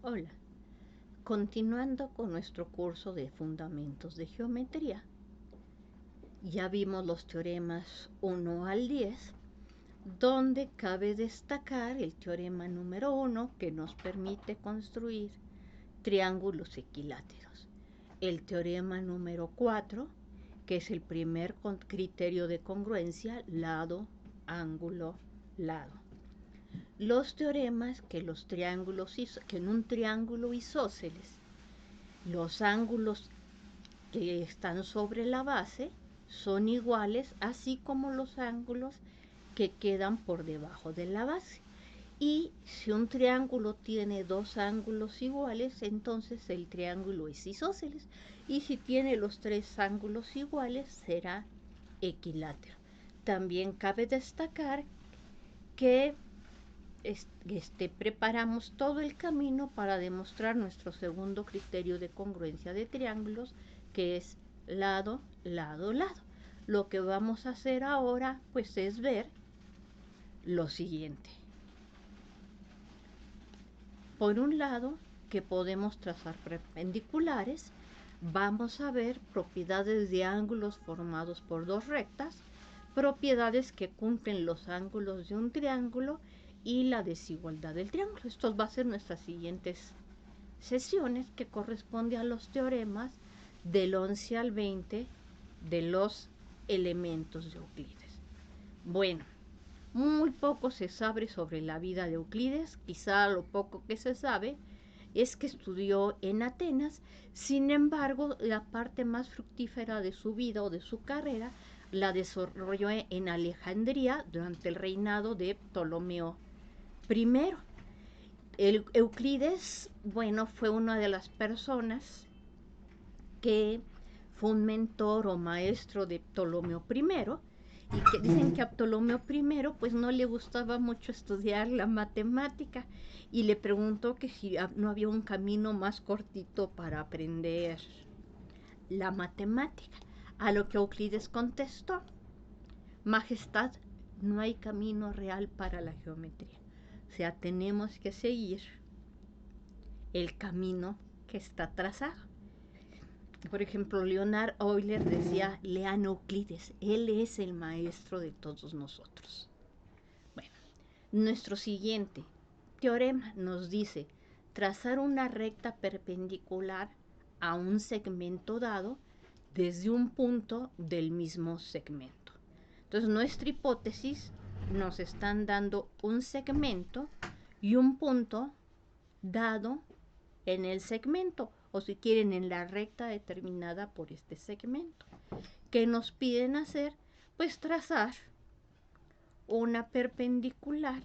Hola, continuando con nuestro curso de Fundamentos de Geometría, ya vimos los teoremas 1 al 10, donde cabe destacar el teorema número 1 que nos permite construir triángulos equiláteros, el teorema número 4, que es el primer criterio de congruencia, lado, ángulo, lado. Los teoremas que en un triángulo isósceles los ángulos que están sobre la base son iguales, así como los ángulos que quedan por debajo de la base. Y si un triángulo tiene dos ángulos iguales, entonces el triángulo es isósceles. Y si tiene los tres ángulos iguales, será equilátero. También cabe destacar que preparamos todo el camino para demostrar nuestro segundo criterio de congruencia de triángulos, que es lado, lado, lado. Lo que vamos a hacer ahora, pues, es ver lo siguiente. Por un lado, que podemos trazar perpendiculares, vamos a ver propiedades de ángulos formados por dos rectas, propiedades que cumplen los ángulos de un triángulo y la desigualdad del triángulo. Esto va a ser nuestras siguientes sesiones, que corresponde a los teoremas del 11 al 20 de los elementos de Euclides. Bueno, muy poco se sabe sobre la vida de Euclides, quizá lo poco que se sabe es que estudió en Atenas. Sin embargo, la parte más fructífera de su vida o de su carrera la desarrolló en Alejandría durante el reinado de Ptolomeo I. Euclides, bueno, fue una de las personas que fue un mentor o maestro de Ptolomeo I, y que dicen que a Ptolomeo I pues no le gustaba mucho estudiar la matemática, y le preguntó que si no había un camino más cortito para aprender la matemática, a lo que Euclides contestó: Majestad, no hay camino real para la geometría, o sea, tenemos que seguir el camino que está trazado. Por ejemplo, Leonard Euler decía: lean Euclides, él es el maestro de todos nosotros. Bueno, nuestro siguiente teorema nos dice trazar una recta perpendicular a un segmento dado desde un punto del mismo segmento. Entonces, nuestra hipótesis, nos están dando un segmento y un punto dado en el segmento, o si quieren en la recta determinada por este segmento. ¿Qué nos piden hacer? Pues trazar una perpendicular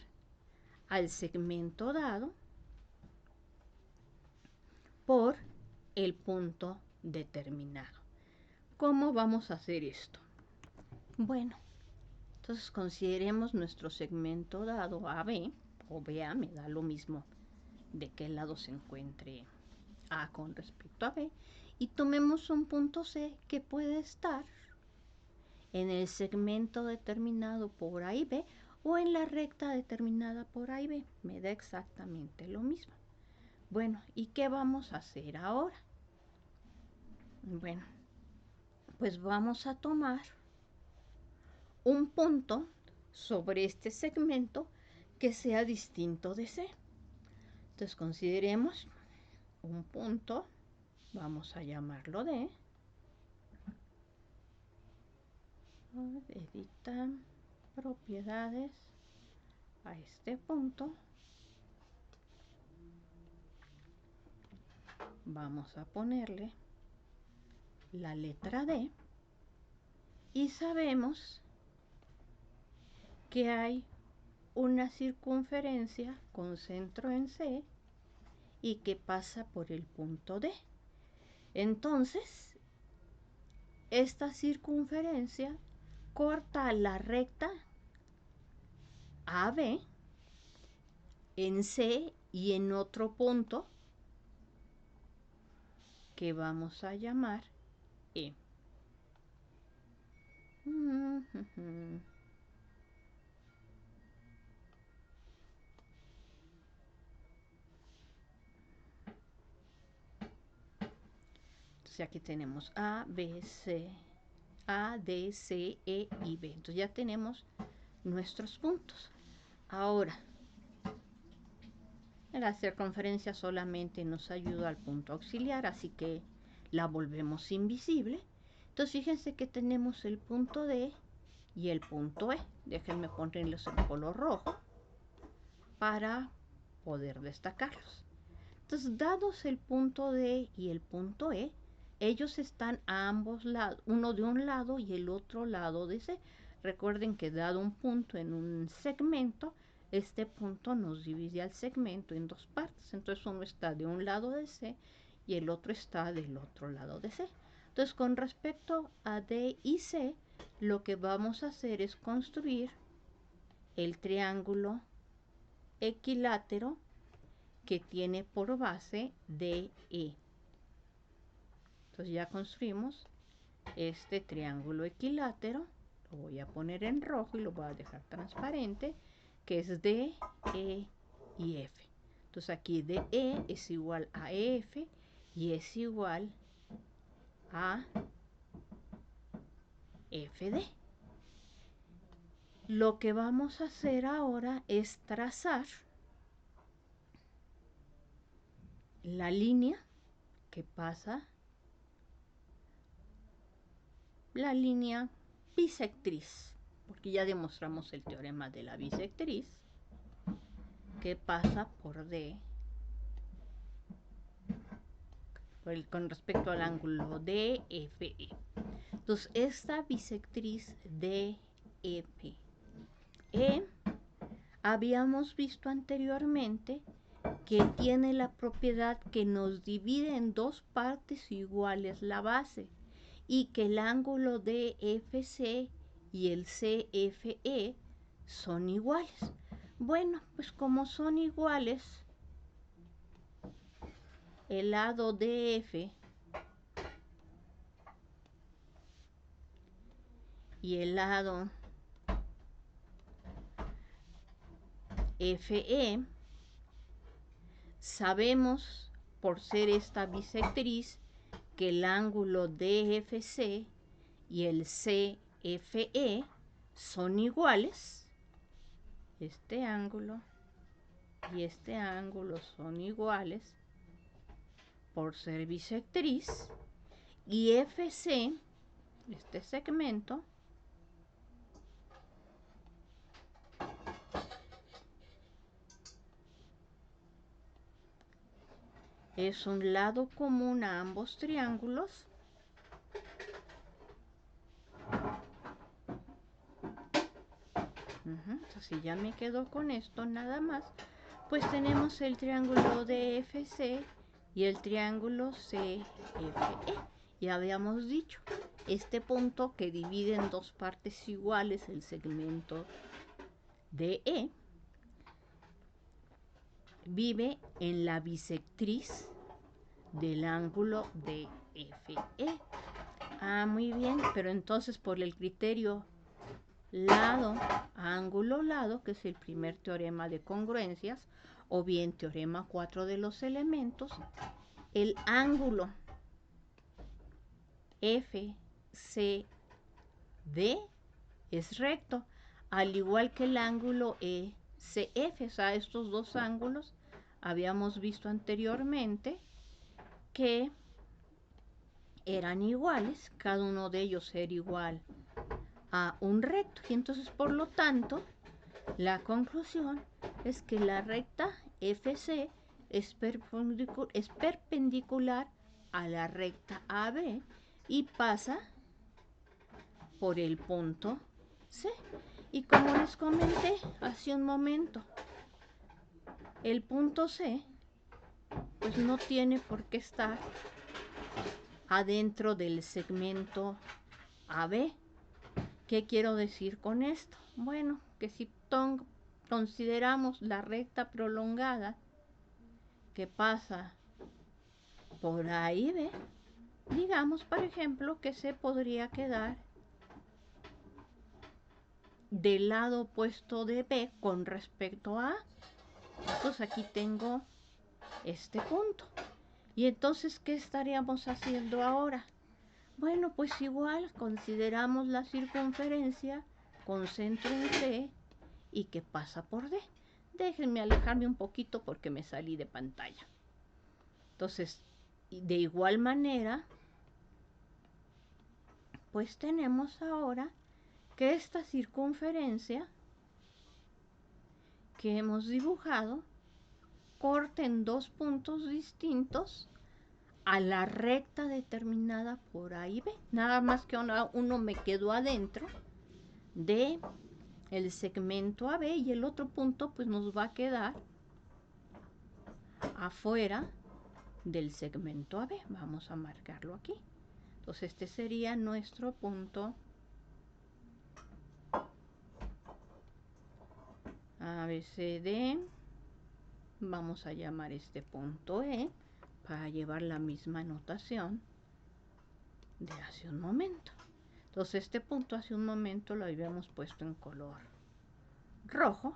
al segmento dado por el punto determinado. ¿Cómo vamos a hacer esto? Bueno, entonces consideremos nuestro segmento dado AB o BA, me da lo mismo de qué lado se encuentre A con respecto a B, y tomemos un punto C que puede estar en el segmento determinado por A y B o en la recta determinada por A y B. Me da exactamente lo mismo. Bueno, ¿y qué vamos a hacer ahora? Bueno, pues vamos a tomar un punto sobre este segmento que sea distinto de C. Entonces consideremos un punto, vamos a llamarlo D. Edita propiedades a este punto. Vamos a ponerle la letra D y sabemos que hay una circunferencia con centro en C y que pasa por el punto D. Entonces, esta circunferencia corta la recta AB en C y en otro punto que vamos a llamar E. Entonces aquí tenemos A, B, C, A, D, C, E y B. Entonces ya tenemos nuestros puntos. Ahora, la circunferencia solamente nos ayuda al punto auxiliar, así que la volvemos invisible. Entonces fíjense que tenemos el punto D y el punto E. Déjenme ponerles el color rojo para poder destacarlos. Entonces, dados el punto D y el punto E, ellos están a ambos lados, uno de un lado y el otro lado de C. Recuerden que dado un punto en un segmento, este punto nos divide al segmento en dos partes. Entonces uno está de un lado de C y el otro está del otro lado de C. Entonces, con respecto a D y C, lo que vamos a hacer es construir el triángulo equilátero que tiene por base DE. Entonces ya construimos este triángulo equilátero. Lo voy a poner en rojo y lo voy a dejar transparente, que es DE y F. Entonces aquí DE es igual a EF y es igual a FD. Lo que vamos a hacer ahora es trazar la línea que pasa, la línea bisectriz, porque ya demostramos el teorema de la bisectriz, que pasa por D con respecto al ángulo DFE. Entonces, esta bisectriz DFE habíamos visto anteriormente que tiene la propiedad que nos divide en dos partes iguales la base y que el ángulo DFC y el CFE son iguales. Bueno, pues como son iguales, el lado DF y el lado FE, sabemos por ser esta bisectriz que el ángulo DFC y el CFE son iguales. Este ángulo y este ángulo son iguales por ser bisectriz, y FC, este segmento, es un lado común a ambos triángulos Entonces, si ya me quedo con esto nada más, pues tenemos el triángulo DFC y el triángulo CFE. Ya habíamos dicho, este punto que divide en dos partes iguales el segmento DE vive en la bisectriz del ángulo DFE. Ah, muy bien, pero entonces por el criterio lado, ángulo, lado, que es el primer teorema de congruencias, o bien teorema 4 de los elementos, el ángulo FCD es recto, al igual que el ángulo ECF. O sea, estos dos ángulos habíamos visto anteriormente que eran iguales, cada uno de ellos era igual a un recto, y entonces por lo tanto la conclusión es que la recta FC es perpendicular a la recta AB y pasa por el punto C. Y como les comenté hace un momento, el punto C pues no tiene por qué estar adentro del segmento AB. ¿Qué quiero decir con esto? Bueno, que si consideramos la recta prolongada que pasa por A y B, digamos, por ejemplo, que se podría quedar del lado opuesto de B con respecto a A. Entonces aquí tengo este punto. Y entonces, ¿qué estaríamos haciendo ahora? Bueno, pues igual consideramos la circunferencia con centro en C y que pasa por D. Déjenme alejarme un poquito porque me salí de pantalla. Entonces, de igual manera, pues tenemos ahora que esta circunferencia que hemos dibujado corta en dos puntos distintos a la recta determinada por A y B. Nada más que uno me quedó adentro de el segmento AB y el otro punto pues nos va a quedar afuera del segmento AB. Vamos a marcarlo aquí. Entonces este sería nuestro punto ABCD. Vamos a llamar este punto E para llevar la misma notación de hace un momento. Entonces este punto hace un momento lo habíamos puesto en color rojo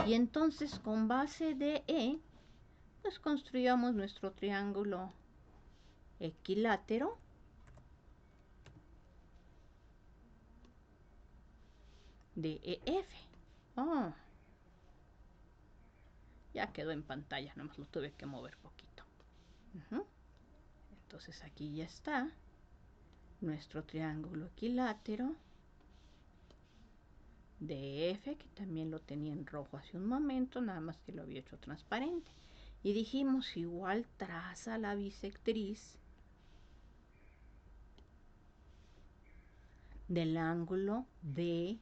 y entonces con base de E pues construyamos nuestro triángulo equilátero de EF. Oh, ya quedó en pantalla, nomás lo tuve que mover poquito. Entonces aquí ya está nuestro triángulo equilátero de F, que también lo tenía en rojo hace un momento, nada más que lo había hecho transparente. Y dijimos, igual traza la bisectriz del ángulo DFE.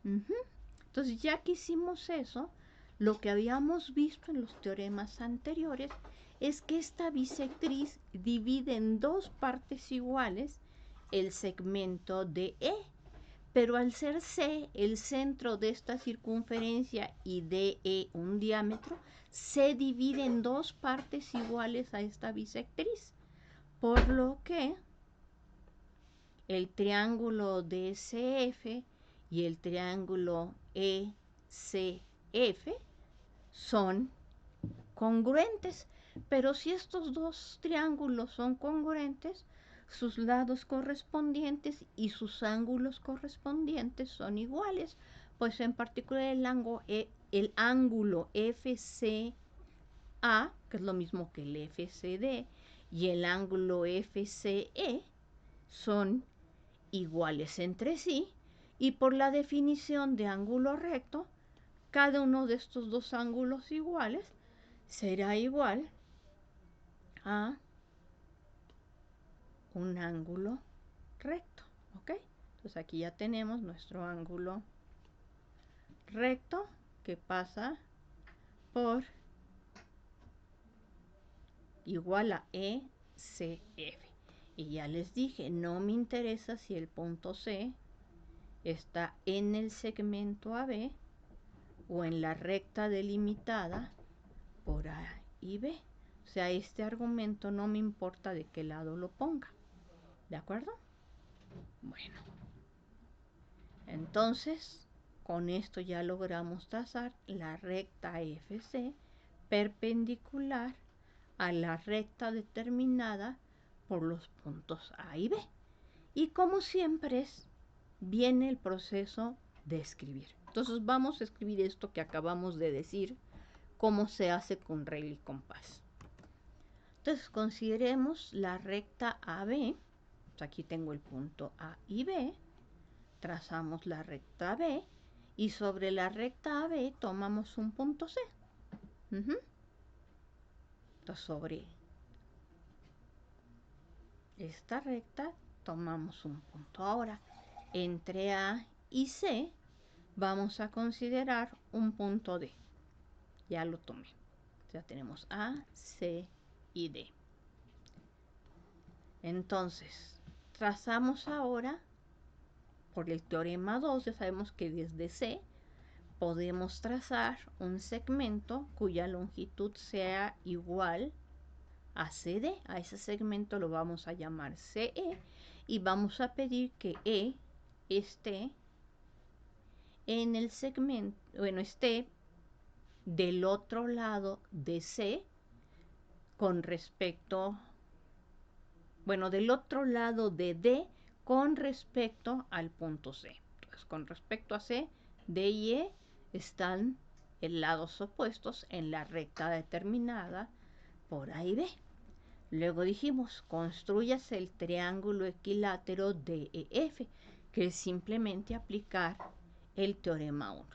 Entonces, ya que hicimos eso, lo que habíamos visto en los teoremas anteriores es que esta bisectriz divide en dos partes iguales el segmento de E, pero al ser C el centro de esta circunferencia y DE un diámetro, se divide en dos partes iguales a esta bisectriz, por lo que el triángulo DCF y el triángulo ECF son congruentes. Pero si estos dos triángulos son congruentes, sus lados correspondientes y sus ángulos correspondientes son iguales. Pues en particular el ángulo FCA, que es lo mismo que el FCD, y el ángulo FCE son iguales entre sí, y por la definición de ángulo recto, cada uno de estos dos ángulos iguales será igual a un ángulo recto, ¿ok? Entonces aquí ya tenemos nuestro ángulo recto que pasa por igual a ECF. Y ya les dije, no me interesa si el punto C está en el segmento AB o en la recta delimitada por A y B. O sea, este argumento no me importa de qué lado lo ponga. ¿De acuerdo? Bueno, entonces con esto ya logramos trazar la recta FC perpendicular a la recta determinada por los puntos A y B. Y como siempre viene el proceso de escribir. Entonces vamos a escribir esto que acabamos de decir, cómo se hace con regla y compás. Entonces consideremos la recta AB. Aquí tengo el punto A y B. Trazamos la recta B y sobre la recta AB tomamos un punto C. Entonces sobre esta recta tomamos un punto. Ahora, entre A y C vamos a considerar un punto D. Ya lo tomé. Ya tenemos A, C y D. Entonces, trazamos ahora, por el teorema 2, ya sabemos que desde C podemos trazar un segmento cuya longitud sea igual a CD. A ese segmento lo vamos a llamar CE y vamos a pedir que E esté en el segmento, bueno, esté del otro lado de C con respecto, bueno, del otro lado de D con respecto al punto C. Entonces, con respecto a C, D y E están en lados opuestos en la recta determinada por A y B. Luego dijimos, construyas el triángulo equilátero DEF, que es simplemente aplicar el teorema 1.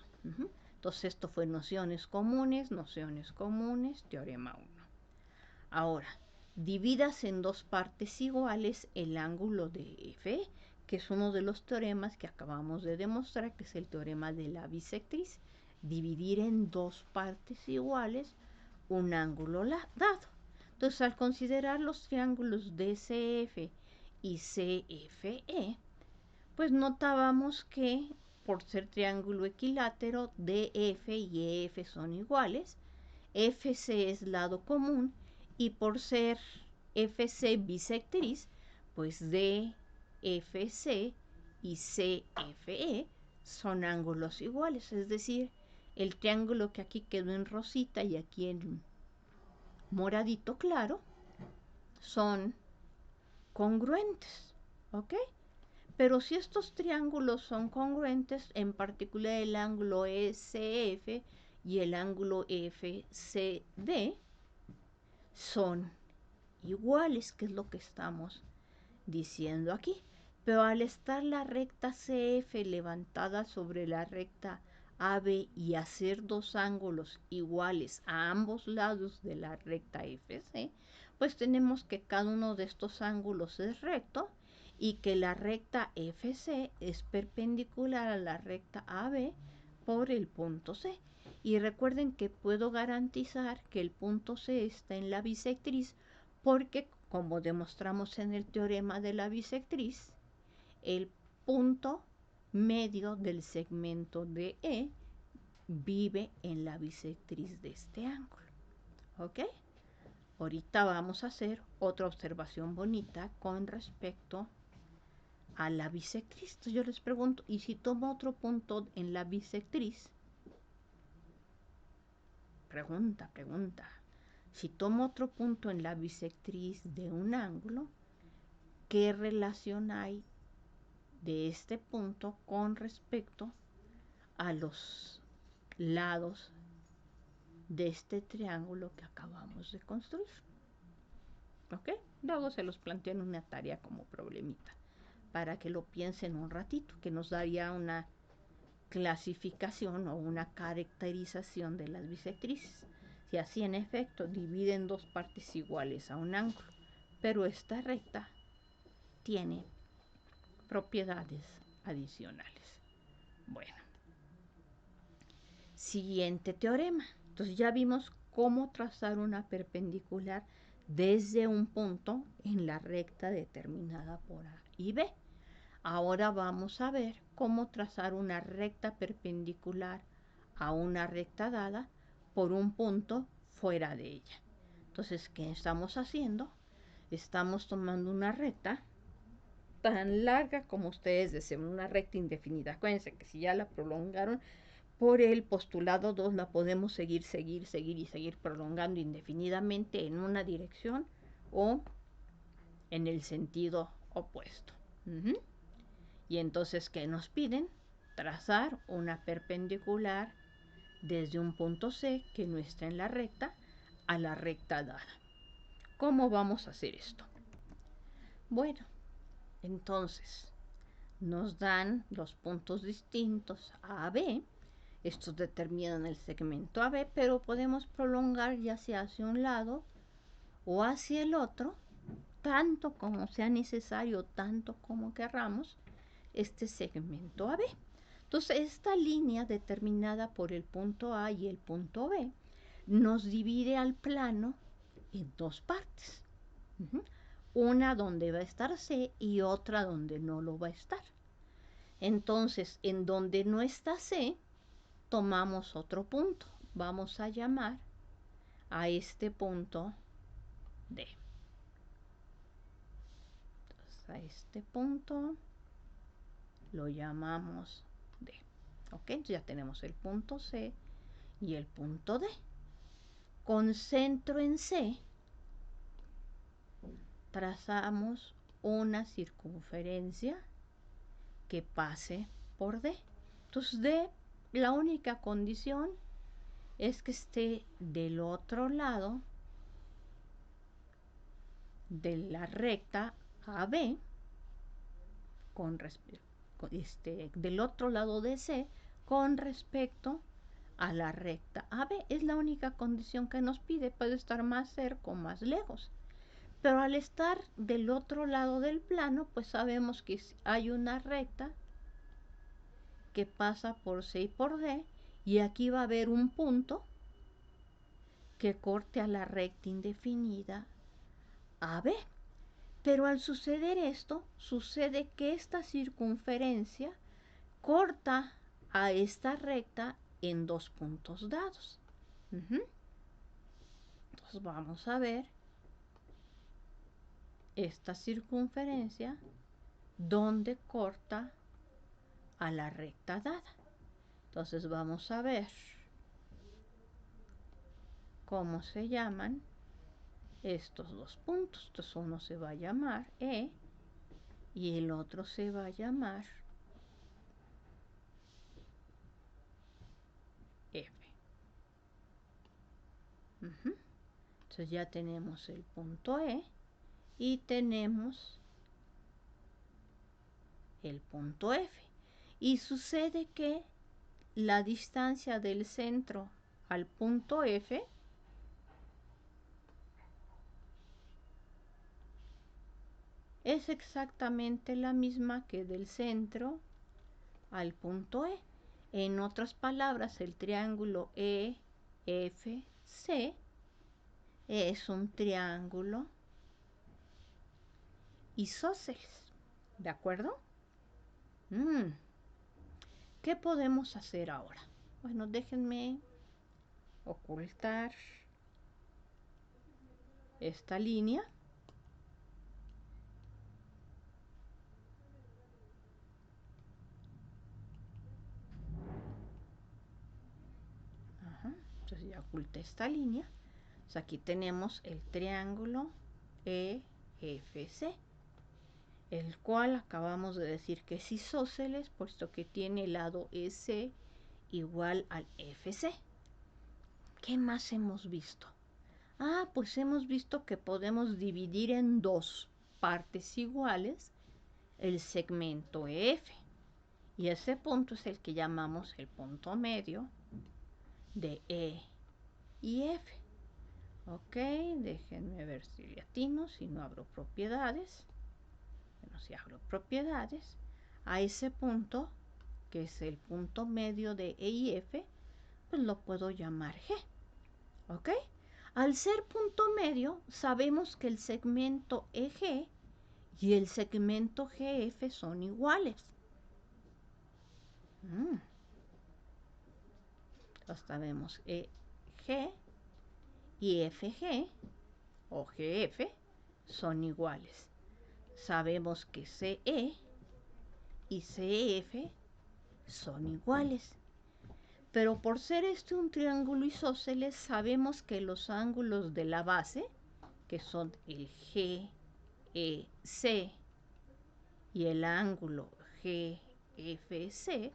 Entonces esto fue nociones comunes, teorema 1. Ahora, dividas en dos partes iguales el ángulo de F, que es uno de los teoremas que acabamos de demostrar, que es el teorema de la bisectriz. Dividir en dos partes iguales un ángulo dado. Entonces, al considerar los triángulos DCF y CFE, pues notábamos que por ser triángulo equilátero, DF y EF son iguales, FC es lado común, y por ser FC bisectriz, pues DFC y CFE son ángulos iguales, es decir, el triángulo que aquí quedó en rosita y aquí en moradito claro son congruentes, ¿ok? Pero si estos triángulos son congruentes, en particular el ángulo ECF y el ángulo FCD, son iguales, que es lo que estamos diciendo aquí. Pero al estar la recta CF levantada sobre la recta AB y hacer dos ángulos iguales a ambos lados de la recta FC, pues tenemos que cada uno de estos ángulos es recto y que la recta FC es perpendicular a la recta AB por el punto C. Y recuerden que puedo garantizar que el punto C está en la bisectriz porque, como demostramos en el teorema de la bisectriz, el punto medio del segmento de E vive en la bisectriz de este ángulo. ¿Ok? Ahorita vamos a hacer otra observación bonita con respecto a la bisectriz. Entonces yo les pregunto, ¿y si tomo otro punto en la bisectriz? Pregunta. Si tomo otro punto en la bisectriz de un ángulo, ¿qué relación hay de este punto con respecto a los lados de este triángulo que acabamos de construir? ¿Ok? Luego se los planteo en una tarea como problemita, para que lo piensen un ratito, que nos daría una clasificación o una caracterización de las bisectrices. Si así en efecto dividen dos partes iguales a un ángulo, pero esta recta tiene propiedades adicionales. Bueno, siguiente teorema. Entonces ya vimos cómo trazar una perpendicular desde un punto en la recta determinada por A y B. Ahora vamos a ver cómo trazar una recta perpendicular a una recta dada por un punto fuera de ella. Entonces, ¿qué estamos haciendo? Estamos tomando una recta tan larga como ustedes deseen, una recta indefinida. Acuérdense que si ya la prolongaron por el postulado 2, la podemos seguir prolongando indefinidamente en una dirección o en el sentido opuesto. Y entonces, ¿qué nos piden? Trazar una perpendicular desde un punto C que no está en la recta a la recta dada. ¿Cómo vamos a hacer esto? Bueno, entonces nos dan los puntos distintos A, B. Estos determinan el segmento AB, pero podemos prolongar ya sea hacia un lado o hacia el otro, tanto como sea necesario, tanto como querramos, este segmento AB. Entonces, esta línea determinada por el punto A y el punto B nos divide al plano en dos partes. Una donde va a estar C y otra donde no lo va a estar. Entonces, en donde no está C, tomamos otro punto. Vamos a llamar a este punto D. Entonces, a este punto lo llamamos D. ¿Ok? Entonces ya tenemos el punto C y el punto D. Con centro en C, trazamos una circunferencia que pase por D. Entonces D, la única condición es que esté del otro lado de la recta AB, del otro lado de C con respecto a la recta AB. Es la única condición que nos pide. Puede estar más cerca o más lejos. Pero al estar del otro lado del plano, pues sabemos que hay una recta que pasa por C y por D, y aquí va a haber un punto que corte a la recta indefinida AB. Pero al suceder esto, sucede que esta circunferencia corta a esta recta en dos puntos dados. Entonces vamos a ver esta circunferencia donde corta a la recta dada. Entonces vamos a ver cómo se llaman estos dos puntos. Entonces uno se va a llamar E y el otro se va a llamar F. Entonces ya tenemos el punto E y tenemos el punto F. Y sucede que la distancia del centro al punto F es exactamente la misma que del centro al punto E. En otras palabras, el triángulo EFC es un triángulo isósceles. ¿De acuerdo? ¿Qué podemos hacer ahora? Bueno, déjenme ocultar esta línea. Entonces ya oculté esta línea. Entonces aquí tenemos el triángulo EFC, el cual acabamos de decir que es isósceles, puesto que tiene el lado EC igual al FC. ¿Qué más hemos visto? Pues hemos visto que podemos dividir en dos partes iguales el segmento EF. Y ese punto es el que llamamos el punto medio de E y F. Ok, déjenme ver si le atino, si no abro propiedades. Bueno, si abro propiedades, a ese punto, que es el punto medio de E y F, pues lo puedo llamar G. ¿Ok? Al ser punto medio, sabemos que el segmento EG y el segmento GF son iguales. Entonces sabemos EG y FG o GF son iguales. Sabemos que CE y CF son iguales. Pero por ser este un triángulo isósceles, sabemos que los ángulos de la base, que son el GEC y el ángulo GFC,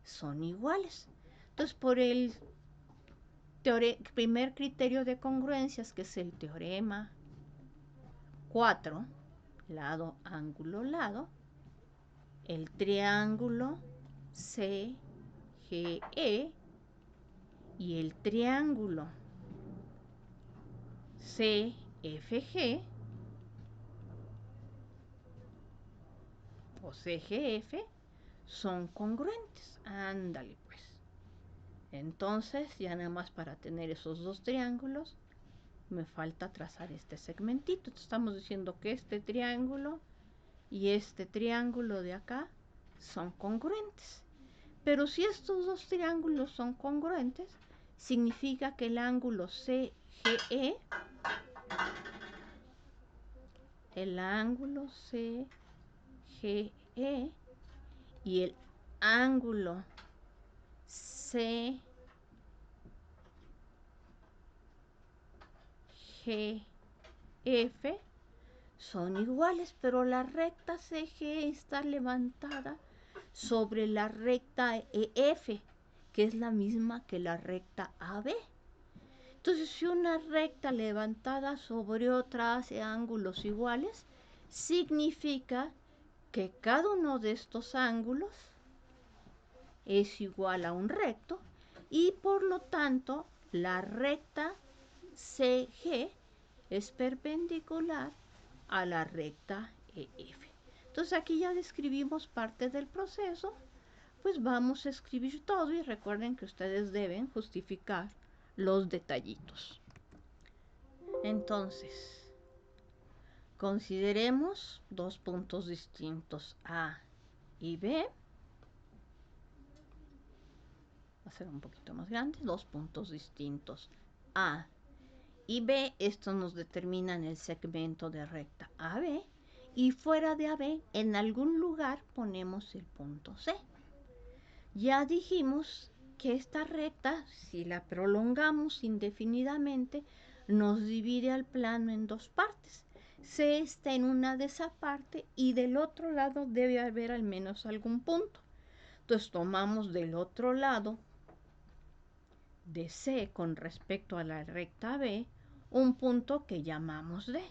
son iguales. Entonces, por el primer criterio de congruencias, que es el teorema 4, lado, ángulo, lado, el triángulo CGE y el triángulo CFG o CGF son congruentes. Ándale pues. Entonces, ya nada más para tener esos dos triángulos, me falta trazar este segmentito. Entonces, estamos diciendo que este triángulo y este triángulo de acá son congruentes. Pero si estos dos triángulos son congruentes, significa que el ángulo CGE, y el ángulo CGF son iguales, pero la recta CG está levantada sobre la recta EF, que es la misma que la recta AB. Entonces, si una recta levantada sobre otra hace ángulos iguales, significa que cada uno de estos ángulos es igual a un recto y por lo tanto la recta CG es perpendicular a la recta EF. Entonces aquí ya describimos parte del proceso, pues vamos a escribir todo y recuerden que ustedes deben justificar los detallitos. Entonces, consideremos dos puntos distintos A y B. Va a ser un poquito más grande, dos puntos distintos A y B. Estos nos determinan el segmento de recta AB y fuera de AB en algún lugar ponemos el punto C. Ya dijimos que esta recta, si la prolongamos indefinidamente, nos divide al plano en dos partes. C está en una de esas partes y del otro lado debe haber al menos algún punto. Entonces tomamos del otro lado de C con respecto a la recta B un punto que llamamos D.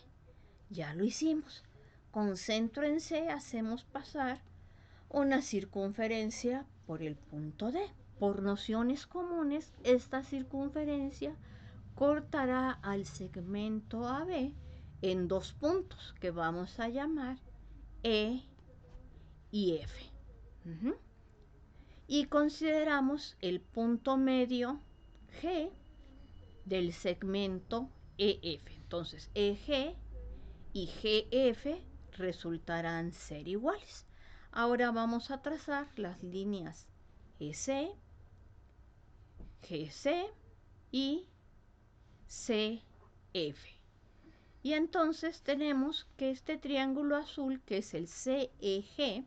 Ya lo hicimos. Con centro en C hacemos pasar una circunferencia por el punto D. Por nociones comunes, esta circunferencia cortará al segmento AB en dos puntos que vamos a llamar E y F. Y consideramos el punto medio G del segmento EF. Entonces, EG y GF resultarán ser iguales. Ahora vamos a trazar las líneas EC, GC y CF. Y entonces tenemos que este triángulo azul, que es el CEG,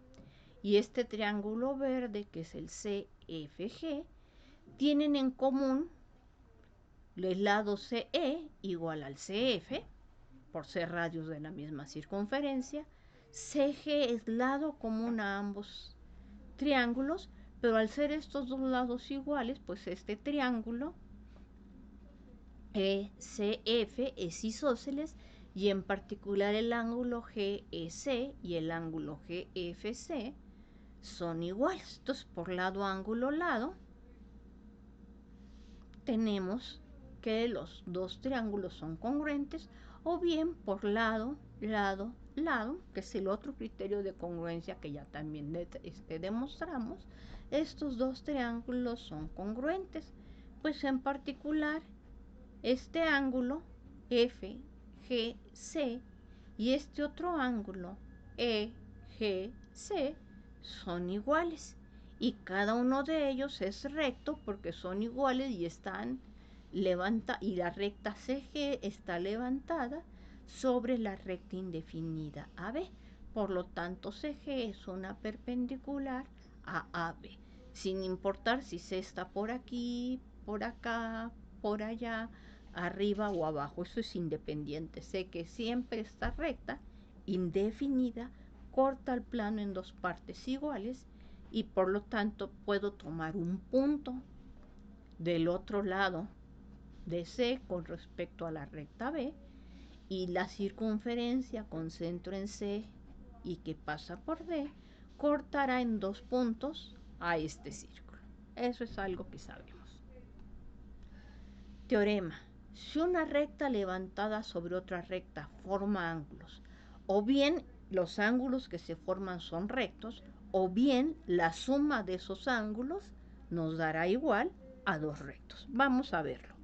y este triángulo verde, que es el CFG, tienen en común el lado CE igual al CF, por ser radios de la misma circunferencia. CG es lado común a ambos triángulos, pero al ser estos dos lados iguales, pues este triángulo ECF es isósceles y en particular el ángulo GEC y el ángulo GFC son iguales. Entonces, por lado, ángulo, lado, tenemos que los dos triángulos son congruentes, o bien por lado, lado, lado, que es el otro criterio de congruencia que ya también demostramos. Estos dos triángulos son congruentes, pues en particular este ángulo FGC y este otro ángulo EGC son iguales y cada uno de ellos es recto porque son iguales y están y la recta CG está levantada sobre la recta indefinida AB. Por lo tanto, CG es una perpendicular a AB, sin importar si C está por aquí, por acá, por allá, arriba o abajo. Eso es independiente. Sé que siempre está recta, indefinida, corta el plano en dos partes iguales y por lo tanto puedo tomar un punto del otro lado de C con respecto a la recta B y la circunferencia con centro en C y que pasa por D cortará en dos puntos a este círculo. Eso es algo que sabemos. Teorema. Si una recta levantada sobre otra recta forma ángulos, o bien los ángulos que se forman son rectos, o bien la suma de esos ángulos nos dará igual a dos rectos. Vamos a verlo.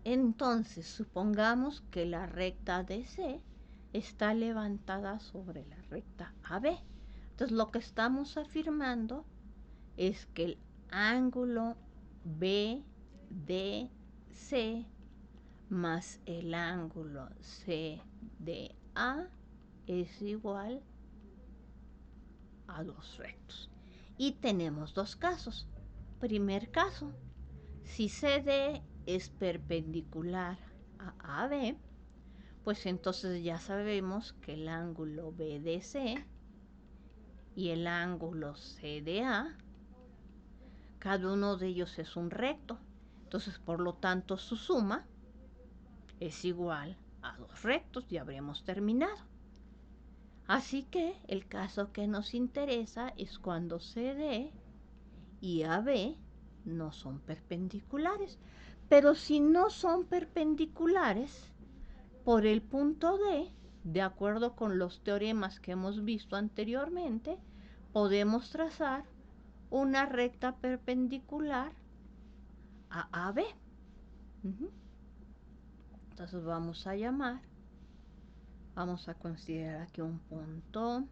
Entonces, supongamos que la recta DC está levantada sobre la recta AB. Entonces, lo que estamos afirmando es que el ángulo BDC más el ángulo CDA es igual a dos rectos. Y tenemos dos casos. Primer caso, si CD es perpendicular a AB, pues entonces ya sabemos que el ángulo BDC y el ángulo CDA, cada uno de ellos es un recto. Entonces, por lo tanto, su suma es igual a 2 rectos. Ya habremos terminado. Así que el caso que nos interesa es cuando CD y AB no son perpendiculares. Pero si no son perpendiculares, por el punto D, de acuerdo con los teoremas que hemos visto anteriormente, podemos trazar una recta perpendicular a AB. Entonces vamos a considerar aquí un punto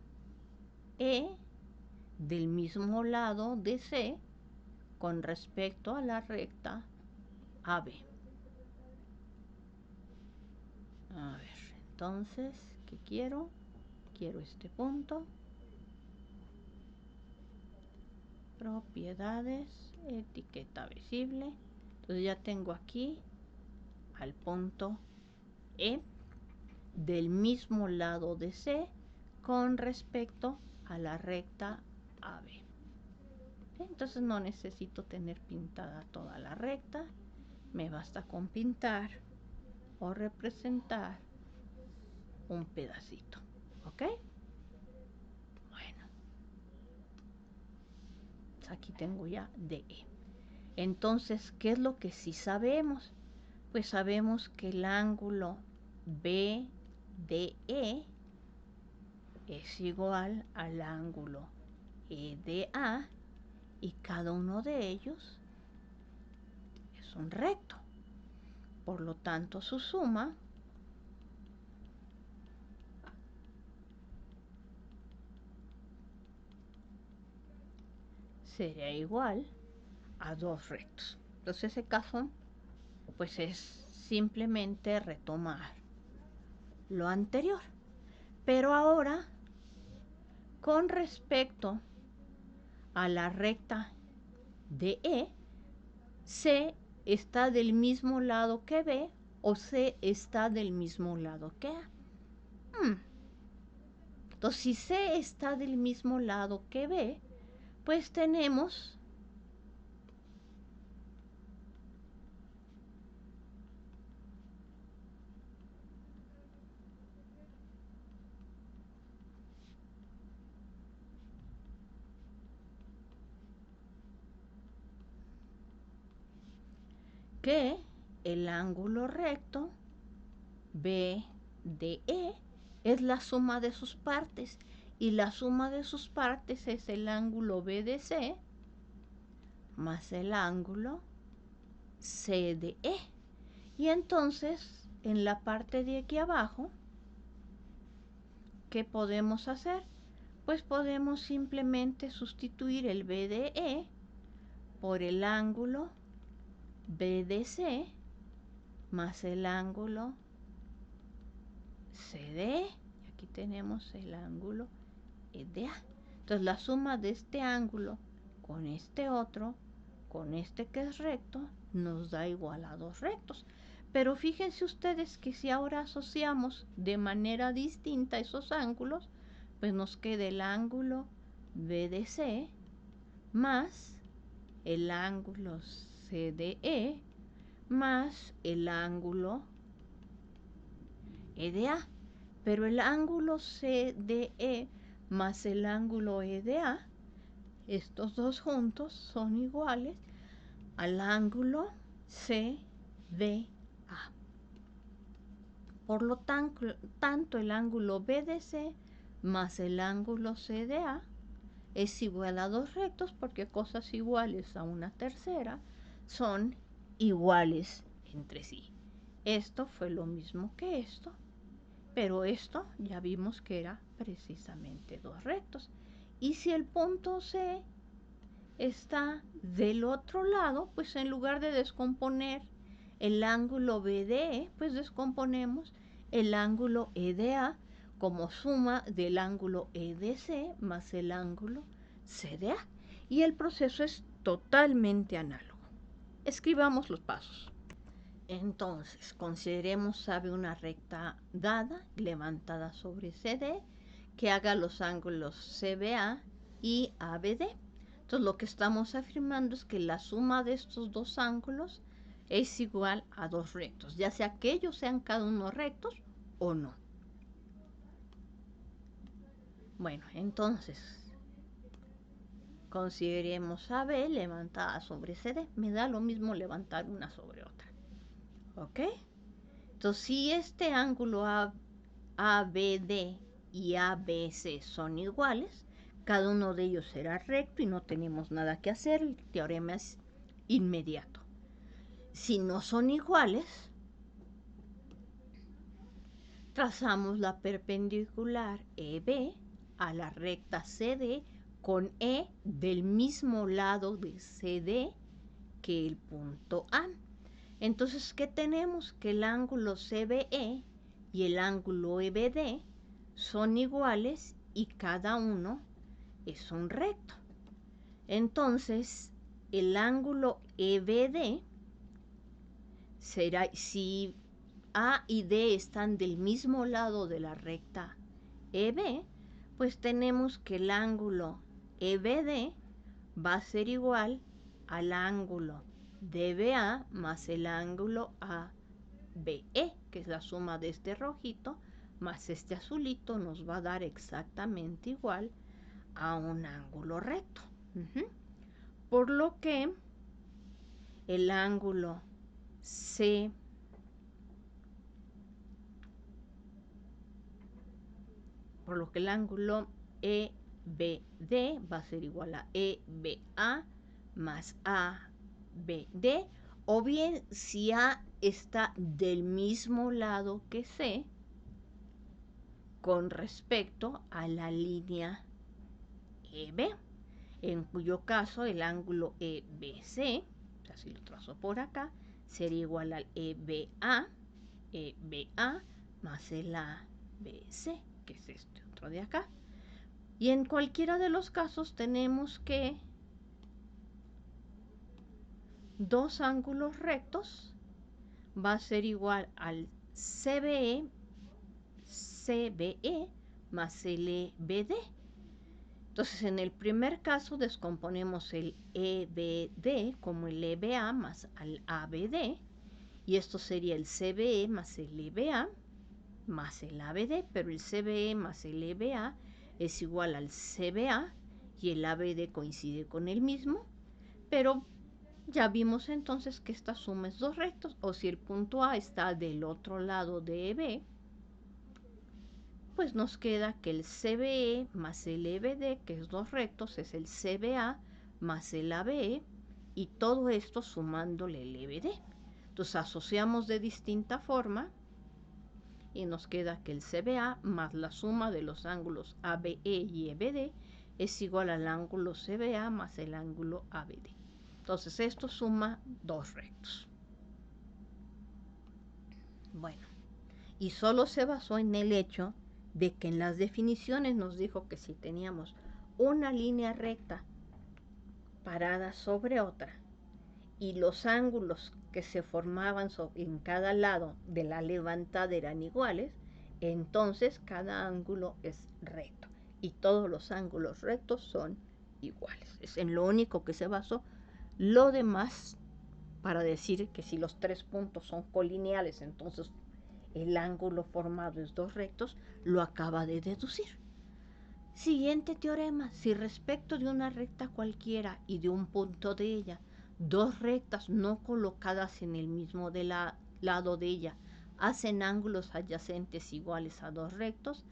E del mismo lado de C con respecto a la recta AB. A ver, entonces, ¿qué quiero? Quiero este punto. Propiedades, etiqueta visible. Entonces ya tengo aquí al punto E del mismo lado de C con respecto a la recta AB. Entonces no necesito tener pintada toda la recta, me basta con pintar o representar un pedacito, ¿ok? Bueno, aquí tengo ya DE. Entonces, ¿qué es lo que sí sabemos? Pues sabemos que el ángulo BDE es igual al ángulo EDA y cada uno de ellos es un recto. Por lo tanto, su suma sería igual a 2 rectos. Entonces, ese caso, pues es simplemente retomar lo anterior. Pero ahora, con respecto a la recta DE, C está del mismo lado que B o C está del mismo lado que A. Entonces, si C está del mismo lado que B, pues tenemos que el ángulo recto BDE es la suma de sus partes y la suma de sus partes es el ángulo BDC más el ángulo CDE. Y entonces, en la parte de aquí abajo, ¿qué podemos hacer? Pues podemos simplemente sustituir el BDE por el ángulo BDC más el ángulo CDE. Y aquí tenemos el ángulo EDA. Entonces la suma de este ángulo con este otro, con este que es recto, nos da igual a 2 rectos. Pero fíjense ustedes que si ahora asociamos de manera distinta esos ángulos, pues nos queda el ángulo BDC más el ángulo CDE más el ángulo EDA. Pero el ángulo CDE más el ángulo EDA, estos dos juntos son iguales al ángulo CDA. Por lo tanto, el ángulo BDC más el ángulo CDA es igual a 2 rectos porque cosas iguales a una tercera son iguales entre sí. Esto fue lo mismo que esto, pero esto ya vimos que era precisamente 2 rectos. Y si el punto C está del otro lado, pues en lugar de descomponer el ángulo BDE, pues descomponemos el ángulo EDA como suma del ángulo EDC más el ángulo CDA. Y el proceso es totalmente análogo. Escribamos los pasos. Entonces, consideremos AB una recta dada, levantada sobre CD, que haga los ángulos CBA y ABD. Entonces, lo que estamos afirmando es que la suma de estos dos ángulos es igual a dos rectos, ya sea que ellos sean cada uno rectos o no. Bueno, entonces, consideremos AB levantada sobre CD. Me da lo mismo levantar una sobre otra. ¿Ok? Entonces, si este ángulo ABD y ABC son iguales, cada uno de ellos será recto y no tenemos nada que hacer. El teorema es inmediato. Si no son iguales, trazamos la perpendicular EB a la recta CD con E del mismo lado de CD que el punto A. Entonces, ¿qué tenemos? Que el ángulo CBE y el ángulo EBD son iguales y cada uno es un recto. Entonces, el ángulo EBD será, si A y D están del mismo lado de la recta EB, pues tenemos que el ángulo EBD va a ser igual al ángulo DBA más el ángulo ABE, que es la suma de este rojito más este azulito, nos va a dar exactamente igual a un ángulo recto. Por lo que el ángulo EBD va a ser igual a EBA más ABD, o bien si A está del mismo lado que C con respecto a la línea EB, en cuyo caso el ángulo EBC, así lo trazo por acá, sería igual al EBA más el ABC, que es este otro de acá. Y en cualquiera de los casos tenemos que dos ángulos rectos va a ser igual al CBE más el EBD. Entonces, en el primer caso descomponemos el EBD como el EBA más el ABD, y esto sería el CBE más el EBA más el ABD, pero el CBE más el EBA es igual al CBA y el ABD coincide con el mismo, pero ya vimos entonces que esta suma es dos rectos, o si el punto A está del otro lado de EB, pues nos queda que el CBE más el EBD, que es dos rectos, es el CBA más el ABE, y todo esto sumándole el EBD. Entonces asociamos de distinta forma y nos queda que el CBA más la suma de los ángulos ABE y EBD es igual al ángulo CBA más el ángulo ABD. Entonces esto suma dos rectos. Bueno, y solo se basó en el hecho de que en las definiciones nos dijo que si teníamos una línea recta parada sobre otra y los ángulos que se formaban en cada lado de la levantada eran iguales, entonces cada ángulo es recto y todos los ángulos rectos son iguales. Es en lo único que se basó. Lo demás, para decir que si los tres puntos son colineales, entonces el ángulo formado es dos rectos, lo acaba de deducir. Siguiente teorema: si respecto de una recta cualquiera y de un punto de ella, dos rectas no colocadas en el mismo lado de ella hacen ángulos adyacentes iguales a dos rectos,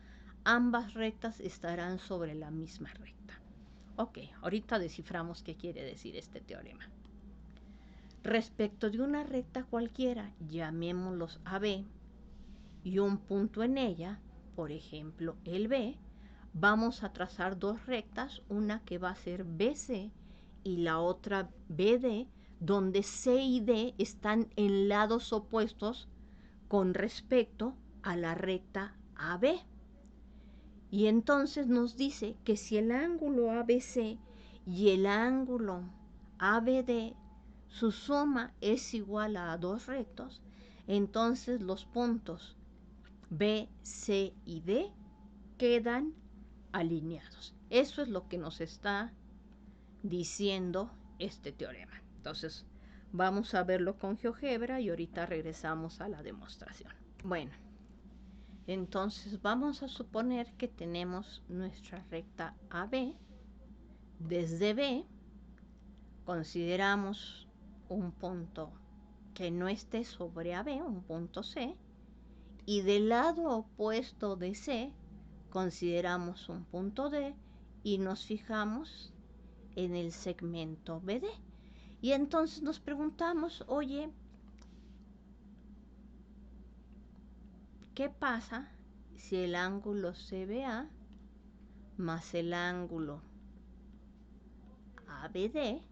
ambas rectas estarán sobre la misma recta. Ok, ahorita desciframos qué quiere decir este teorema. Respecto de una recta cualquiera, llamémoslos AB, y un punto en ella, por ejemplo el B, vamos a trazar dos rectas, una que va a ser BC y la otra BD, donde C y D están en lados opuestos con respecto a la recta AB. Y entonces nos dice que si el ángulo ABC y el ángulo ABD su suma es igual a dos rectos, entonces los puntos B, C y D quedan alineados. Eso es lo que nos está diciendo este teorema. Entonces, vamos a verlo con GeoGebra y ahorita regresamos a la demostración. Bueno, entonces vamos a suponer que tenemos nuestra recta AB. Desde B consideramos un punto que no esté sobre AB, un punto C, y del lado opuesto de C consideramos un punto D y nos fijamos en el segmento BD. Y entonces nos preguntamos, oye, ¿qué pasa si el ángulo CBA más el ángulo ABD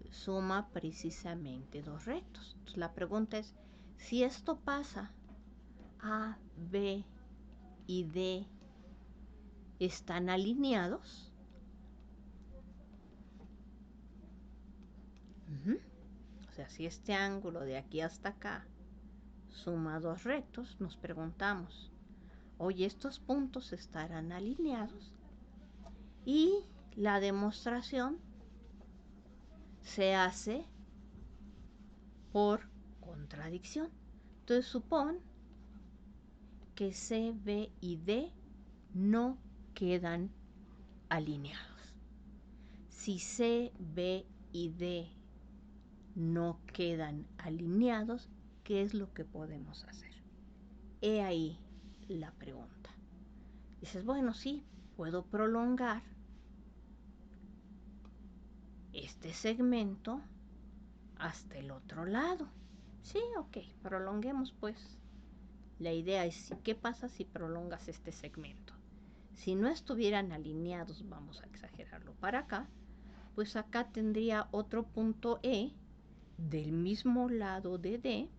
suma precisamente dos rectos? Entonces la pregunta es, si esto pasa, A, B y D están alineados. O sea, si este ángulo de aquí hasta acá suma dos rectos, nos preguntamos, oye, ¿estos puntos estarán alineados? Y la demostración se hace por contradicción. Entonces supón que C, B y D no quedan alineados. Si C, B y D no quedan alineados, ¿qué es lo que podemos hacer? He ahí la pregunta. Dices, bueno, sí, puedo prolongar este segmento hasta el otro lado. Sí, ok, prolonguemos pues. La idea es, ¿qué pasa si prolongas este segmento? Si no estuvieran alineados, vamos a exagerarlo para acá, pues acá tendría otro punto E del mismo lado de D,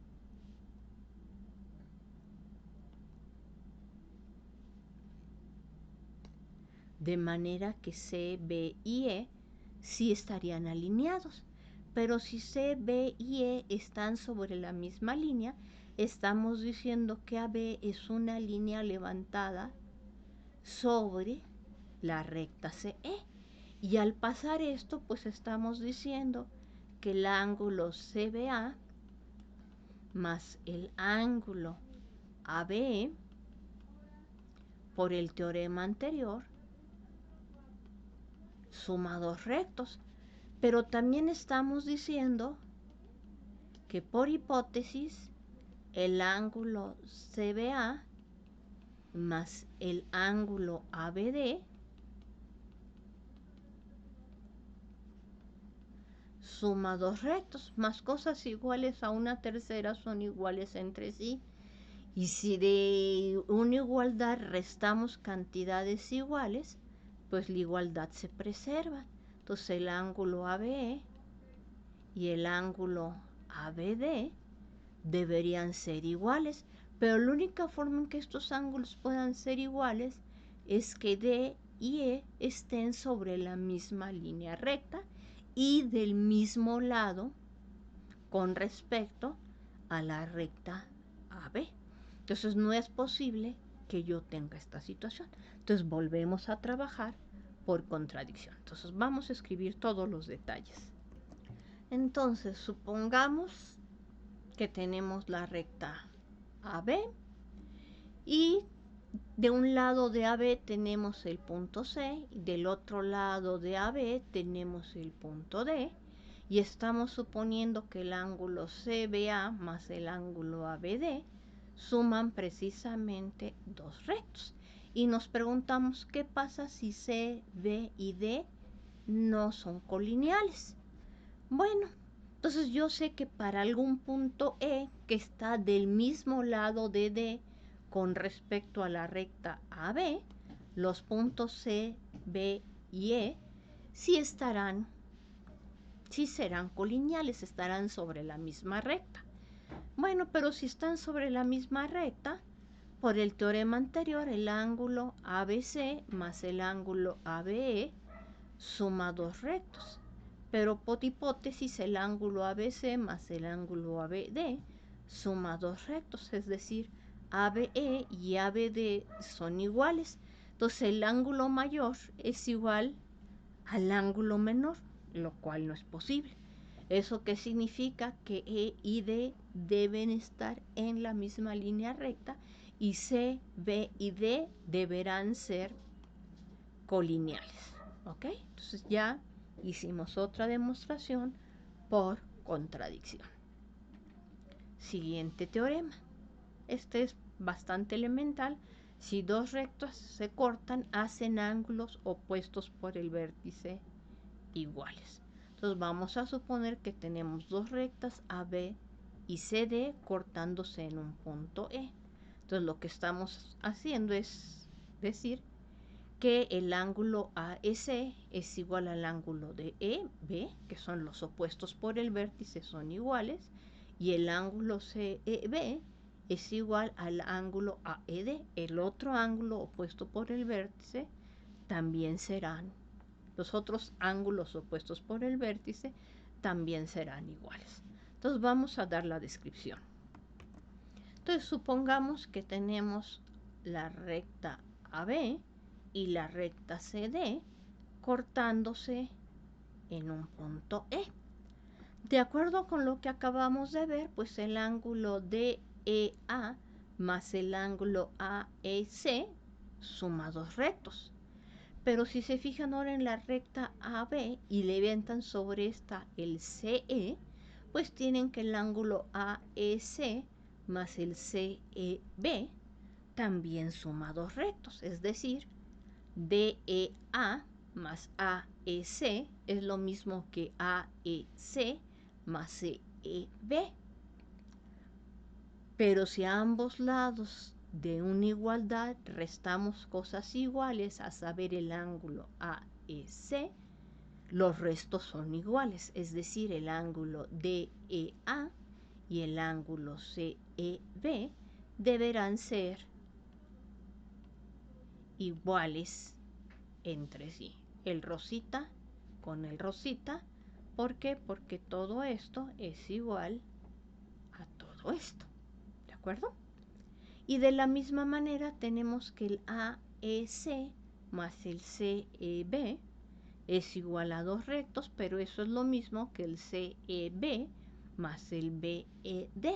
de manera que C, B y E sí estarían alineados. Pero si C, B y E están sobre la misma línea, estamos diciendo que AB es una línea levantada sobre la recta CE. Y al pasar esto, pues estamos diciendo que el ángulo CBA más el ángulo ABE, por el teorema anterior, suma dos rectos. Pero también estamos diciendo que por hipótesis el ángulo CBA más el ángulo ABD suma dos rectos, más cosas iguales a una tercera son iguales entre sí. Y si de una igualdad restamos cantidades iguales, pues la igualdad se preserva. Entonces el ángulo ABE y el ángulo ABD deberían ser iguales, pero la única forma en que estos ángulos puedan ser iguales es que D y E estén sobre la misma línea recta y del mismo lado con respecto a la recta AB. Entonces no es posible que yo tenga esta situación. Entonces volvemos a trabajar por contradicción. Entonces vamos a escribir todos los detalles. Entonces supongamos que tenemos la recta AB y de un lado de AB tenemos el punto C y del otro lado de AB tenemos el punto D y estamos suponiendo que el ángulo CBA más el ángulo ABD suman precisamente dos rectos y nos preguntamos qué pasa si C, B y D no son colineales. Bueno, entonces yo sé que para algún punto E que está del mismo lado de D con respecto a la recta AB, los puntos C, B y E sí serán colineales, estarán sobre la misma recta. Bueno, pero si están sobre la misma recta, por el teorema anterior, el ángulo ABC más el ángulo ABE suma dos rectos. pero por hipótesis el ángulo ABC más el ángulo ABD suma dos rectos, es decir, ABE y ABD son iguales. Entonces el ángulo mayor es igual al ángulo menor, lo cual no es posible. ¿Eso qué significa? Que E y D deben estar en la misma línea recta y C, B y D deberán ser colineales. ¿Ok? Entonces ya hicimos otra demostración por contradicción. Siguiente teorema. Este es bastante elemental. Si dos rectas se cortan, hacen ángulos opuestos por el vértice iguales. Entonces vamos a suponer que tenemos dos rectas AB y CD cortándose en un punto E. Entonces lo que estamos haciendo es decir que el ángulo AEC es igual al ángulo de EB, que son los opuestos por el vértice, son iguales, y el ángulo CEB es igual al ángulo AED. El otro ángulo opuesto por el vértice también serán, los otros ángulos opuestos por el vértice también serán iguales. Entonces vamos a dar la descripción. Entonces supongamos que tenemos la recta AB y la recta CD cortándose en un punto E. De acuerdo con lo que acabamos de ver, pues el ángulo DEA más el ángulo AEC suma dos rectos. Pero si se fijan ahora en la recta AB y levantan sobre esta el CE, pues tienen que el ángulo AEC más el CEB también suma dos rectos, es decir, DEA más AEC es lo mismo que AEC más CEB. Pero si a ambos lados de una igualdad restamos cosas iguales, a saber el ángulo AEC, los restos son iguales, es decir, el ángulo DEA y el ángulo CEB deberán ser iguales entre sí. El rosita con el rosita. ¿Por qué? Porque todo esto es igual a todo esto. ¿De acuerdo? Y de la misma manera tenemos que el AEC más el CEB es igual a dos rectos, pero eso es lo mismo que el CEB más el BED.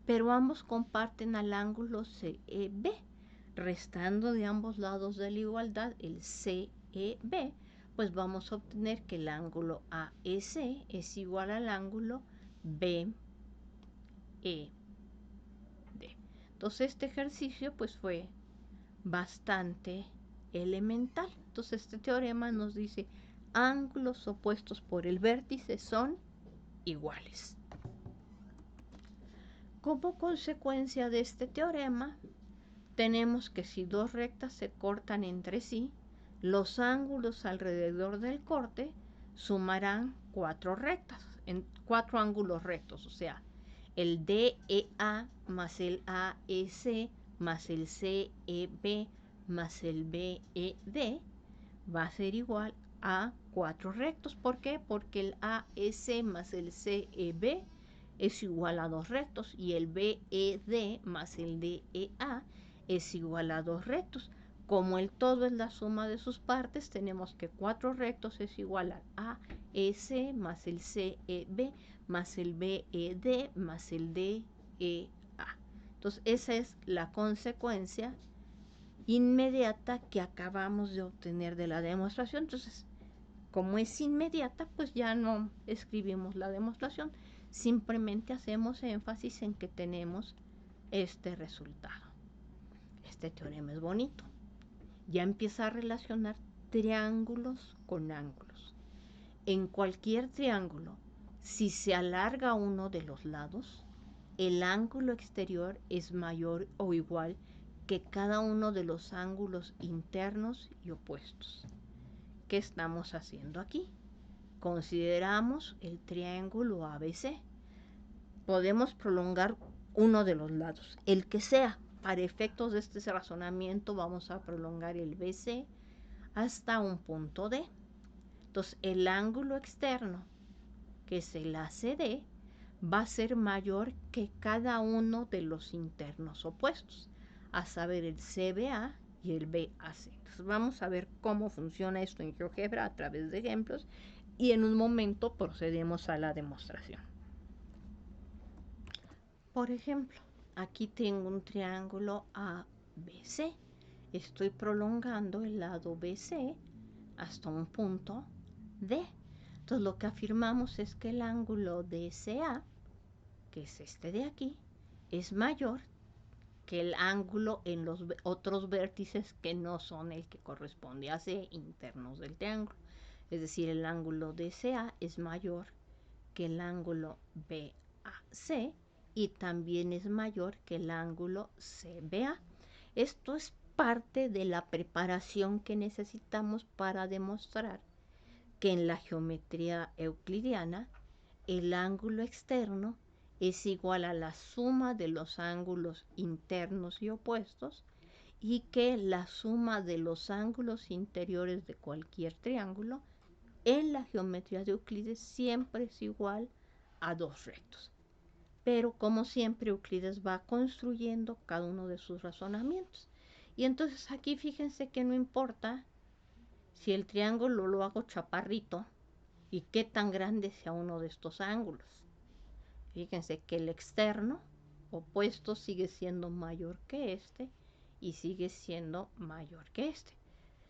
Pero ambos comparten al ángulo CEB. Restando de ambos lados de la igualdad el CEB, pues vamos a obtener que el ángulo AEC es igual al ángulo BED. Entonces este ejercicio pues fue bastante elemental. Entonces este teorema nos dice ángulos opuestos por el vértice son iguales. Como consecuencia de este teorema, tenemos que si dos rectas se cortan entre sí, los ángulos alrededor del corte sumarán cuatro rectas, en cuatro ángulos rectos, o sea, el DEA más el AEC más el CEB más el BED va a ser igual a cuatro rectos. ¿Por qué? Porque el AEC más el CEB es igual a dos rectos y el BED más el DEA es igual a dos rectos. Como el todo es la suma de sus partes, tenemos que cuatro rectos es igual a AEC más el CEB más el BED más el DEA. Entonces esa es la consecuencia inmediata que acabamos de obtener de la demostración. Entonces, como es inmediata, pues ya no escribimos la demostración, simplemente hacemos énfasis en que tenemos este resultado. Este teorema es bonito. Ya empieza a relacionar triángulos con ángulos. En cualquier triángulo, si se alarga uno de los lados, el ángulo exterior es mayor o igual que cada uno de los ángulos internos y opuestos. ¿Qué estamos haciendo aquí? Consideramos el triángulo ABC. Podemos prolongar uno de los lados, el que sea. Para efectos de este razonamiento vamos a prolongar el BC hasta un punto D. Entonces, el ángulo externo, que es el ACD, va a ser mayor que cada uno de los internos opuestos, a saber, el CBA y el BAC. Entonces, vamos a ver cómo funciona esto en GeoGebra a través de ejemplos y en un momento procedemos a la demostración. Por ejemplo, aquí tengo un triángulo ABC. Estoy prolongando el lado BC hasta un punto D. Entonces lo que afirmamos es que el ángulo DCA, que es este de aquí, es mayor que el ángulo en los otros vértices que no son el que corresponde a C internos del triángulo. Es decir, el ángulo DCA es mayor que el ángulo BAC y también es mayor que el ángulo CBA. Esto es parte de la preparación que necesitamos para demostrar que en la geometría euclidiana el ángulo externo es igual a la suma de los ángulos internos y opuestos y que la suma de los ángulos interiores de cualquier triángulo en la geometría de Euclides siempre es igual a dos rectos. Pero como siempre Euclides va construyendo cada uno de sus razonamientos. Y entonces aquí fíjense que no importa si el triángulo lo hago chaparrito y qué tan grande sea uno de estos ángulos. Fíjense que el externo opuesto sigue siendo mayor que este y sigue siendo mayor que este.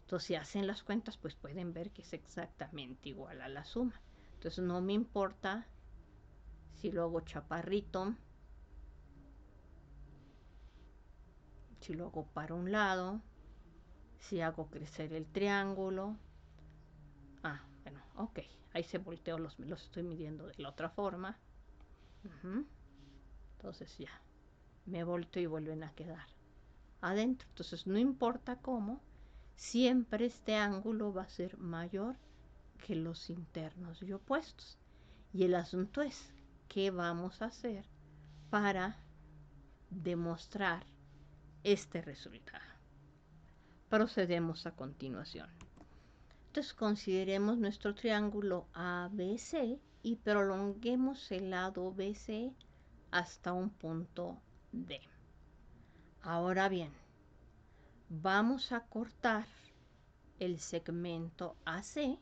Entonces, si hacen las cuentas, pues pueden ver que es exactamente igual a la suma. Entonces, no me importa si lo hago chaparrito, si lo hago para un lado, si hago crecer el triángulo. Bueno, ok. Ahí se volteó, los estoy midiendo de la otra forma. Entonces ya, me volteo y vuelven a quedar adentro. Entonces, no importa cómo, siempre este ángulo va a ser mayor que los internos y opuestos. Y el asunto es, ¿qué vamos a hacer para demostrar este resultado? Procedemos a continuación. Entonces consideremos nuestro triángulo ABC y prolonguemos el lado BC hasta un punto D. Ahora bien, vamos a cortar el segmento AC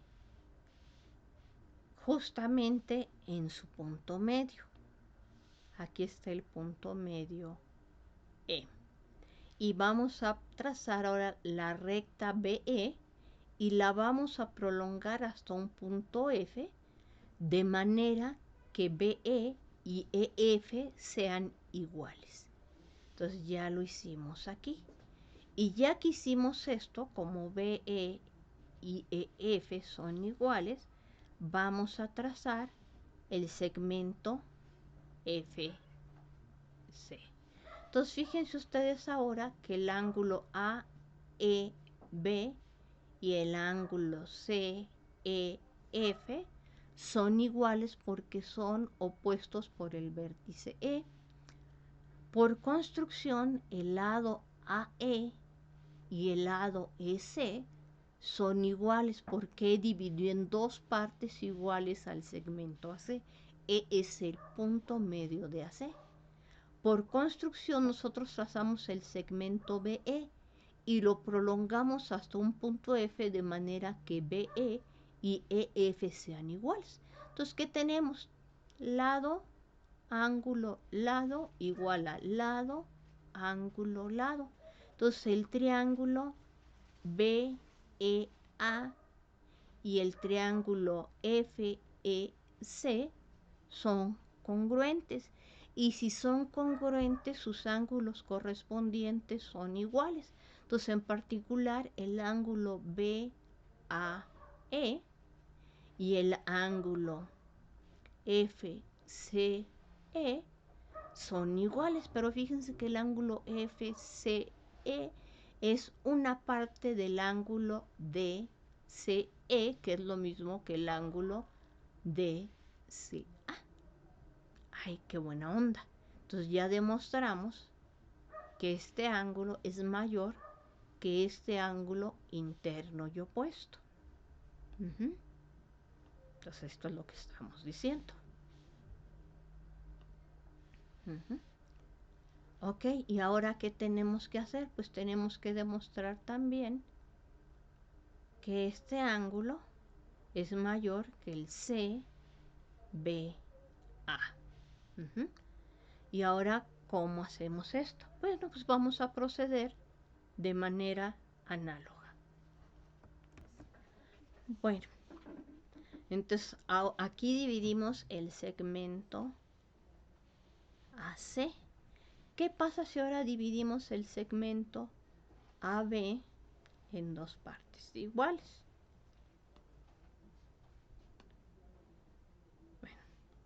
justamente en su punto medio. Aquí está el punto medio E. Y vamos a trazar ahora la recta BE y la vamos a prolongar hasta un punto F, de manera que BE y EF sean iguales. Entonces ya lo hicimos aquí. Y ya que hicimos esto, como BE y EF son iguales, vamos a trazar el segmento FC. Entonces fíjense ustedes ahora que el ángulo AEB y el ángulo CEF son iguales porque son opuestos por el vértice E. Por construcción, el lado AE y el lado EC son iguales porque dividió en dos partes iguales al segmento AC. E es el punto medio de AC. Por construcción nosotros trazamos el segmento BE y lo prolongamos hasta un punto F de manera que BE y EF sean iguales. Entonces, ¿qué tenemos? Lado, ángulo, lado igual a lado, ángulo, lado. Entonces el triángulo BEA y el triángulo FEC son congruentes. Y si son congruentes, sus ángulos correspondientes son iguales. Entonces, en particular, el ángulo BAE y el ángulo FCE son iguales, pero fíjense que el ángulo FCE es una parte del ángulo DCE, que es lo mismo que el ángulo DCA. ¡Ay, qué buena onda! Entonces ya demostramos que este ángulo es mayor que este ángulo interno y opuesto. Entonces esto es lo que estamos diciendo. Ok, y ahora ¿qué tenemos que hacer? Pues tenemos que demostrar también que este ángulo es mayor que el CBA. Y ahora, ¿cómo hacemos esto? Bueno, pues vamos a proceder de manera análoga. Bueno, entonces aquí dividimos el segmento AC. ¿Qué pasa si ahora dividimos el segmento AB en dos partes iguales? Bueno,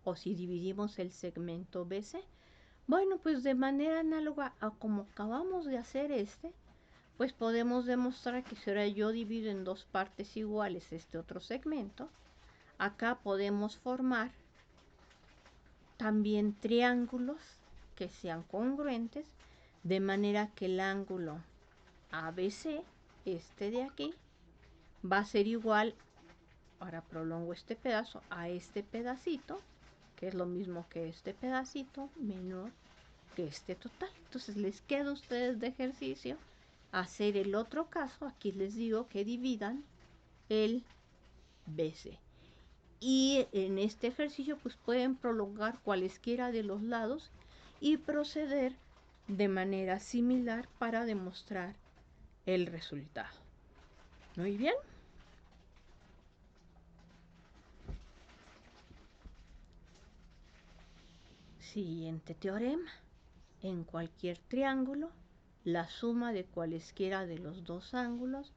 o si dividimos el segmento BC. Bueno, pues de manera análoga a como acabamos de hacer pues podemos demostrar que si ahora yo divido en dos partes iguales este otro segmento, acá podemos formar también triángulos que sean congruentes, de manera que el ángulo ABC, este de aquí, va a ser igual, ahora prolongo este pedazo, a este pedacito, que es lo mismo que este pedacito, menor que este total. Entonces les queda a ustedes de ejercicio hacer el otro caso. Aquí les digo que dividan el BC. Y en este ejercicio pues pueden prolongar cualesquiera de los lados y proceder de manera similar para demostrar el resultado. Muy bien. Siguiente teorema. En cualquier triángulo, la suma de cualesquiera de los dos ángulos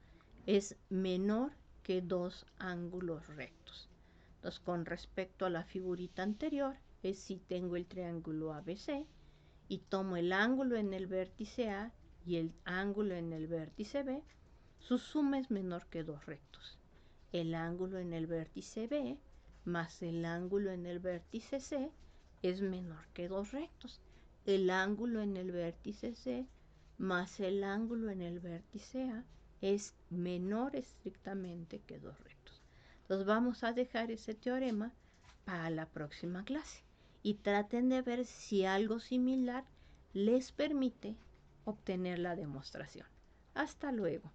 es menor que dos ángulos rectos. Entonces, con respecto a la figurita anterior, es si tengo el triángulo ABC y tomo el ángulo en el vértice A y el ángulo en el vértice B, su suma es menor que dos rectos. El ángulo en el vértice B más el ángulo en el vértice C es menor que dos rectos. El ángulo en el vértice C más el ángulo en el vértice A es menor estrictamente que dos rectos. Entonces vamos a dejar ese teorema para la próxima clase y traten de ver si algo similar les permite obtener la demostración. Hasta luego.